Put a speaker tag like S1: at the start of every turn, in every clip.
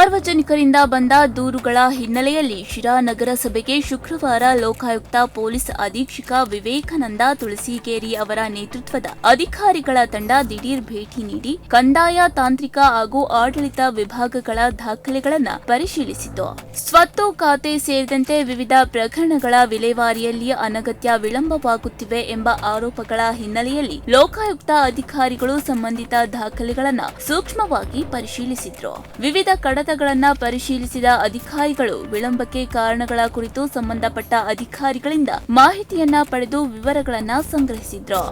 S1: ಸಾರ್ವಜನಿಕರಿಂದ ಬಂದ ದೂರುಗಳ ಹಿನ್ನೆಲೆಯಲ್ಲಿ ಶಿರಾ ನಗರಸಭೆಗೆ ಶುಕ್ರವಾರ ಲೋಕಾಯುಕ್ತ ಪೊಲೀಸ್ ಅಧೀಕ್ಷಕ ವಿವೇಕಾನಂದ ತುಳಸಿಗೇರಿ ಅವರ ನೇತೃತ್ವದ ಅಧಿಕಾರಿಗಳ ತಂಡ ದಿಢೀರ್ ಭೇಟಿ ನೀಡಿ ಕಂದಾಯ, ತಾಂತ್ರಿಕ ಹಾಗೂ ಆಡಳಿತ ವಿಭಾಗಗಳ ದಾಖಲೆಗಳನ್ನು ಪರಿಶೀಲಿಸಿತು. ಸ್ವತ್ತು ಖಾತೆ ಸೇರಿದಂತೆ ವಿವಿಧ ಪ್ರಕರಣಗಳ ವಿಲೇವಾರಿಯಲ್ಲಿ ಅನಗತ್ಯ ವಿಳಂಬವಾಗುತ್ತಿವೆ ಎಂಬ ಆರೋಪಗಳ ಹಿನ್ನೆಲೆಯಲ್ಲಿ ಲೋಕಾಯುಕ್ತ ಅಧಿಕಾರಿಗಳು ಸಂಬಂಧಿತ ದಾಖಲೆಗಳನ್ನು ಸೂಕ್ಷ್ಮವಾಗಿ ಪರಿಶೀಲಿಸಿದ್ರು. ವಿವಿಧ ಕಡತಗಳನ್ನು ಪರಿಶೀಲಿಸಿದ ಅಧಿಕಾರಿಗಳು ವಿಳಂಬಕ್ಕೆ ಕಾರಣಗಳ ಕುರಿತು ಸಂಬಂಧಪಟ್ಟ ಅಧಿಕಾರಿಗಳಿಂದ ಮಾಹಿತಿಯನ್ನ ಪಡೆದು ವಿವರಗಳನ್ನು ಸಂಗ್ರಹಿಸಿದ್ರು.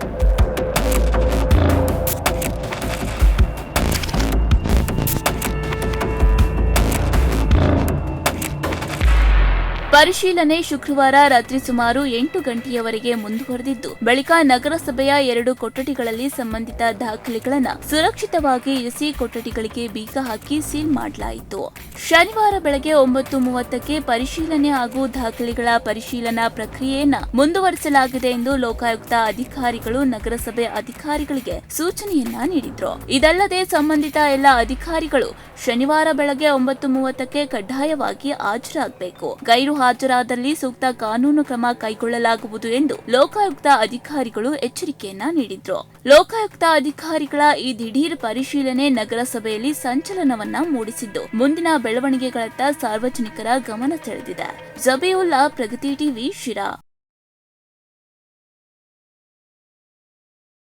S1: ಪರಿಶೀಲನೆ ಶುಕ್ರವಾರ ರಾತ್ರಿ ಸುಮಾರು 8 ಗಂಟೆಯವರೆಗೆ ಮುಂದುವರೆದಿದ್ದು, ಬಳಿಕ ನಗರಸಭೆಯ 2 ಕೊಠಡಿಗಳಲ್ಲಿ ಸಂಬಂಧಿತ ದಾಖಲೆಗಳನ್ನು ಸುರಕ್ಷಿತವಾಗಿ ಇರಿಸಿ ಕೊಠಡಿಗಳಿಗೆ ಬೀಗ ಹಾಕಿ ಸೀಲ್ ಮಾಡಲಾಯಿತು. ಶನಿವಾರ ಬೆಳಗ್ಗೆ 9:30ಕ್ಕೆ ಪರಿಶೀಲನೆ ಹಾಗೂ ದಾಖಲೆಗಳ ಪರಿಶೀಲನಾ ಪ್ರಕ್ರಿಯೆಯನ್ನು ಮುಂದುವರಿಸಲಾಗಿದೆ ಎಂದು ಲೋಕಾಯುಕ್ತ ಅಧಿಕಾರಿಗಳು ನಗರಸಭೆ ಅಧಿಕಾರಿಗಳಿಗೆ ಸೂಚನೆಯನ್ನ ನೀಡಿದ್ರು. ಇದಲ್ಲದೆ ಸಂಬಂಧಿತ ಎಲ್ಲ ಅಧಿಕಾರಿಗಳು ಶನಿವಾರ ಬೆಳಗ್ಗೆ 9:30ಕ್ಕೆ ಕಡ್ಡಾಯವಾಗಿ ಹಾಜರಾಗಬೇಕು. ಗೈರು ಹಾಜರಾದಲ್ಲಿ ಸೂಕ್ತ ಕಾನೂನು ಕ್ರಮ ಕೈಗೊಳ್ಳಲಾಗುವುದು ಎಂದು ಲೋಕಾಯುಕ್ತ ಅಧಿಕಾರಿಗಳು ಎಚ್ಚರಿಕೆಯನ್ನ ನೀಡಿದ್ರು. ಲೋಕಾಯುಕ್ತ ಅಧಿಕಾರಿಗಳ ಈ ದಿಢೀರ್ ಪರಿಶೀಲನೆ ನಗರಸಭೆಯಲ್ಲಿ ಸಂಚಲನವನ್ನ ಮೂಡಿಸಿದ್ದು, ಮುಂದಿನ ಬೆಳವಣಿಗೆಗಳತ್ತ ಸಾರ್ವಜನಿಕರ ಗಮನ ಸೆಳೆದಿದೆ. ಜಬೀವುಲ್ಲಾ, ಪ್ರಗತಿ ಟಿವಿ, ಶಿರಾ.